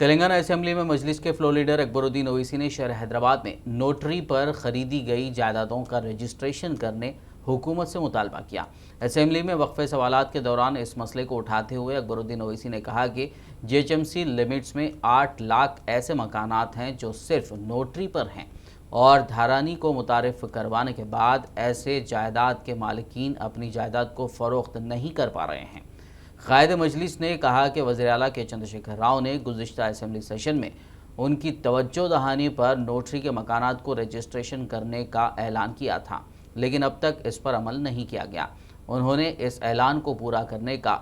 Telangana assembly में मजलिस के floor leader Akbaruddin Owaisi ने शहर हैदराबाद में नोटरी पर खरीदी गई जायदादों का रजिस्ट्रेशन करने हुकूमत से मुतालबा किया। असेंबली में वक्फे सवालात के दौरान इस मसले को उठाते हुए अकबरुद्दीन ओवैसी ने कहा कि जीएचएमसी लिमिट्स में 8 लाख ऐसे मकानात हैं जो सिर्फ नोटरी पर हैं और धारानी को मुतारिफ करवाने के बाद ऐसे जायदाद के मालिकीन अपनी जायदाद को फ़रोख्त नहीं कर पा रहे हैं। कायद मजलिस ने कहा कि वज़ीर आला के चंद्रशेखर राव ने गुज़िश्ता असेंबली सेशन में उनकी तवज्जो दहानी पर नोटरी के मकानात को रजिस्ट्रेशन करने का ऐलान किया था, लेकिन अब तक इस पर अमल नहीं किया गया। उन्होंने इस ऐलान को पूरा करने का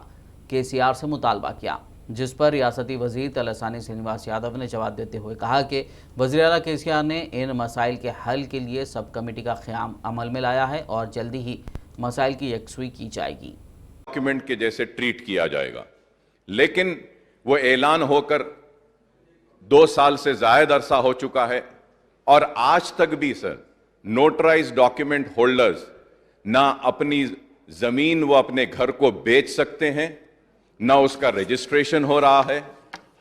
केसीआर से मुतालबा किया, जिस पर रियासती वज़ीर तलसानी श्रीनिवास यादव ने जवाब देते हुए कहा कि वज़ीर आला केसीआर ने इन मसाइल के हल के लिए सब कमेटी का क़याम अमल में लाया है और जल्दी ही मसाइल की यकसुई की जाएगी। डॉक्यूमेंट के जैसे ट्रीट किया जाएगा, लेकिन वो ऐलान होकर 2 साल से ज़ायद अरसा हो चुका है और आज तक भी सर नोटराइज डॉक्यूमेंट होल्डर्स ना अपनी ज़मीन वो अपने घर को बेच सकते हैं, ना उसका रजिस्ट्रेशन हो रहा है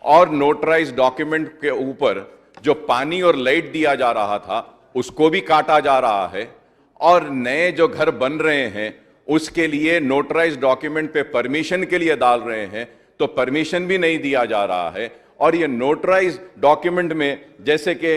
और नोटराइज डॉक्यूमेंट के ऊपर जो पानी और लाइट दिया जा रहा था उसको भी काटा जा रहा है और नए जो घर बन रहे हैं उसके लिए नोटराइज डॉक्यूमेंट पे परमिशन के लिए डाल रहे हैं तो परमिशन भी नहीं दिया जा रहा है। और ये नोटराइज डॉक्यूमेंट में जैसे कि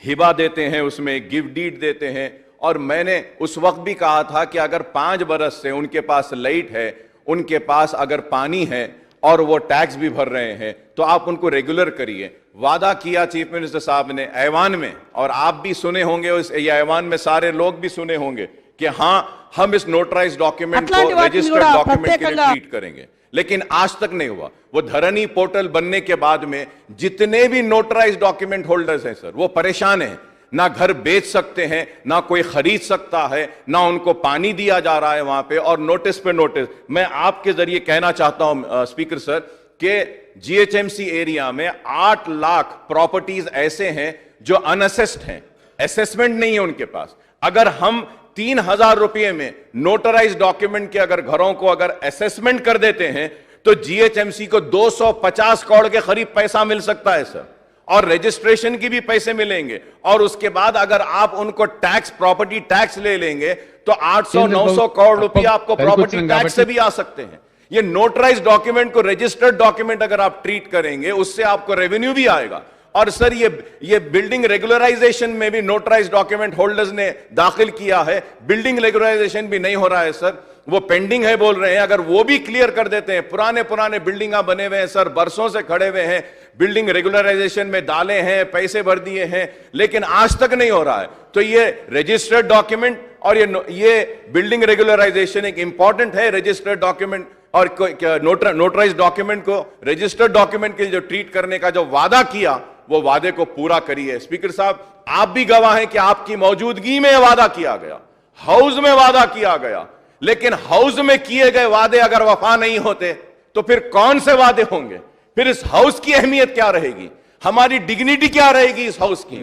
हिबा देते हैं, उसमें गिफ्ट डीड देते हैं, और मैंने उस वक्त भी कहा था कि अगर 5 बरस से उनके पास लाइट है, उनके पास अगर पानी है और वो टैक्स भी भर रहे हैं तो आप उनको रेगुलर करिए। वादा किया चीफ मिनिस्टर साहब ने ऐवान में, और आप भी सुने होंगे, उस ऐवान में सारे लोग भी सुने होंगे कि हाँ हम इस नोटराइज डॉक्यूमेंट को रजिस्टर्ड डॉक्यूमेंट के लिए ट्रीट करेंगे, लेकिन आज तक नहीं हुआ। वो धरनी पोर्टल बनने के बाद में जितने भी नोटराइज डॉक्यूमेंट होल्डर्स हैं सर वो परेशान हैं, ना घर बेच सकते हैं, ना कोई खरीद सकता है, ना उनको पानी दिया जा रहा है वहां पे, और नोटिस पे नोटिस। मैं आपके जरिए कहना चाहता हूं स्पीकर सर कि जीएचएमसी एरिया में 8 लाख प्रॉपर्टीज ऐसे हैं जो अनअसेस्ड हैं, असेसमेंट नहीं है उनके पास। अगर हम 3,000 रुपये में नोटराइज डॉक्यूमेंट के अगर घरों को अगर असेसमेंट कर देते हैं तो जीएचएमसी को 250 करोड़ के करीब पैसा मिल सकता है सर, और रजिस्ट्रेशन की भी पैसे मिलेंगे, और उसके बाद अगर आप उनको टैक्स, प्रॉपर्टी टैक्स ले लेंगे तो 800-900 करोड़ रुपए आपको प्रॉपर्टी टैक्स से भी आ सकते हैं। ये नोटराइज डॉक्यूमेंट को रजिस्टर्ड डॉक्यूमेंट अगर आप ट्रीट करेंगे उससे आपको रेवेन्यू भी आएगा। और सर ये बिल्डिंग रेगुलराइजेशन में भी नोटराइज डॉक्यूमेंट होल्डर्स ने दाखिल किया है, बिल्डिंग रेगुलराइजेशन भी नहीं हो रहा है सर, वो पेंडिंग है बोल रहे हैं। अगर वो भी क्लियर कर देते हैं, पुराने बिल्डिंगा बने हुए हैं सर, बरसों से खड़े हुए हैं, बिल्डिंग रेगुलराइजेशन में डाले हैं, पैसे भर दिए हैं, लेकिन आज तक नहीं हो रहा है। तो ये रजिस्टर्ड डॉक्यूमेंट और ये बिल्डिंग रेगुलराइजेशन एक इंपॉर्टेंट है। रजिस्टर्ड डॉक्यूमेंट और नोटराइज डॉक्यूमेंट को रजिस्टर्ड डॉक्यूमेंट के जो ट्रीट करने का जो वादा किया वो वादे को पूरा करिए। स्पीकर साहब, आप भी गवाह हैं कि आपकी मौजूदगी में वादा किया गया, हाउस में वादा किया गया, लेकिन हाउस में किए गए वादे अगर वफा नहीं होते तो फिर कौन से वादे होंगे? फिर इस हाउस की अहमियत क्या रहेगी, हमारी डिग्निटी क्या रहेगी इस हाउस की?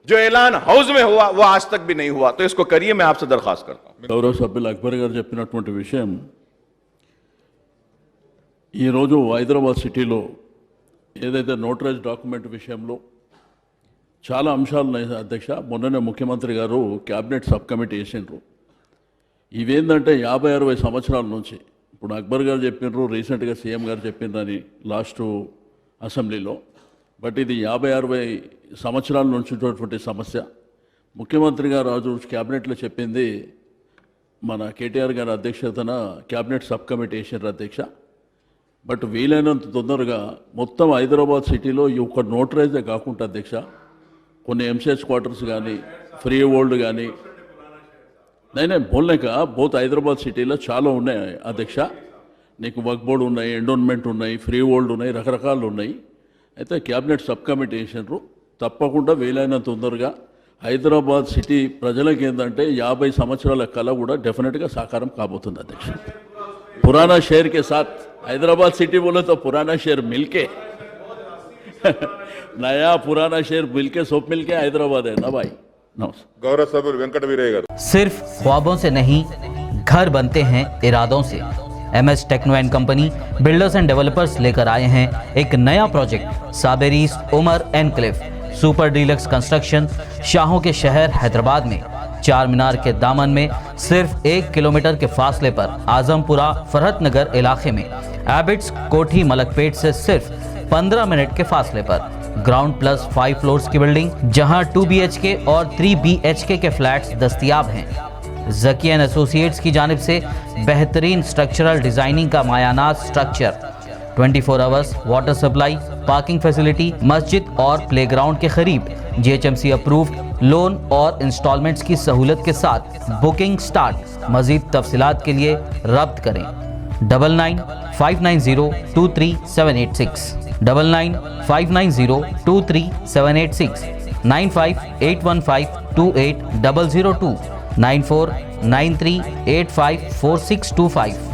जो ऐलान हाउस में हुआ वो आज तक भी नहीं हुआ, तो इसको करिए, मैं आपसे दरखास्त करता हूं। गौरव सभ्युలు అక్బర్ గారు చెప్పినటువంటి విషయం, ఈరోజు హైదరాబాద్ సిటీలో ఏదైతే నోటరైజ్ డాక్యుమెంట్ విషయంలో చాలా అంశాలు ఉన్నాయి అధ్యక్ష. మొన్ననే ముఖ్యమంత్రి గారు క్యాబినెట్ సబ్ కమిటీ వేసిండ్రు. ఇవేంటంటే 50-60 సంవత్సరాల నుంచి, ఇప్పుడు అక్బర్ గారు చెప్పినారు, రీసెంట్గా సీఎం గారు చెప్పినారని లాస్ట్ అసెంబ్లీలో, బట్ ఇది 50-60 సంవత్సరాల నుంచి ఉన్నటువంటి సమస్య. ముఖ్యమంత్రి గారు ఆ రోజు క్యాబినెట్లో చెప్పింది, మన కేటీఆర్ గారి అధ్యక్షతన క్యాబినెట్ సబ్ కమిటీ వేసిండ్రు అధ్యక్ష. బట్ వీలైనంత తొందరగా మొత్తం హైదరాబాద్ సిటీలో ఈ ఒక్క నోటరైజే కాకుండా అధ్యక్ష, కొన్ని ఎంసీహెచ్ క్వార్టర్స్ కానీ, ఫ్రీ వరల్డ్ కానీ, నేనే బోల్లేక బోత్ హైదరాబాద్ సిటీలో చాలా ఉన్నాయి అధ్యక్ష. నీకు వర్క్ బోర్డు ఉన్నాయి, ఎండోన్మెంట్ ఉన్నాయి, ఫ్రీ వరల్డ్ ఉన్నాయి, రకరకాలు ఉన్నాయి. అయితే క్యాబినెట్ సబ్ కమిటీ వేసినారు. తప్పకుండా వీలైనంత తొందరగా హైదరాబాద్ సిటీ ప్రజలకు ఏంటంటే 50 సంవత్సరాల కళ కూడా డెఫినెట్గా సాకారం కాబోతుంది అధ్యక్ష. पुराना शहर के साथ हैदराबाद सिटी बोले तो पुराना शहर मिलके नया पुराना शहर मिलके सब मिलके हैदराबाद है ना भाई। गौरव सभ्युలు వెంకట వీరయ్య గారు। सिर्फ ख्वाबों से नहीं, घर बनते हैं इरादों से। MS techno and company builders and developers लेकर आए हैं एक नया प्रोजेक्ट साबेरीज Umar enclave super deluxe construction शाहों के शहर हैदराबाद में चार मीनार के दामन में सिर्फ 1 किलोमीटर के फासले पर आजमपुरा फरहत नगर इलाके में एबिट्स कोठी मलकपेट से सिर्फ 15 मिनट के फासले पर ग्राउंड प्लस 5 फ्लोर्स की बिल्डिंग जहां 2 BHK और 3 BHK के फ्लैट्स दस्तयाब हैं। ज़की एंड एसोसिएट्स की जानिब से बेहतरीन स्ट्रक्चरल डिजाइनिंग का मायानाज structure 24 hours water supply parking facility मस्जिद और प्लेग्राउंड के करीब GHMC अप्रूव्ड लोन और इंस्टॉलमेंट्स की सहूलत के साथ बुकिंग स्टार्ट। मजीद तफसीलात के लिए रब्त करें 9959023786 9959023786 9581528002 9493854625।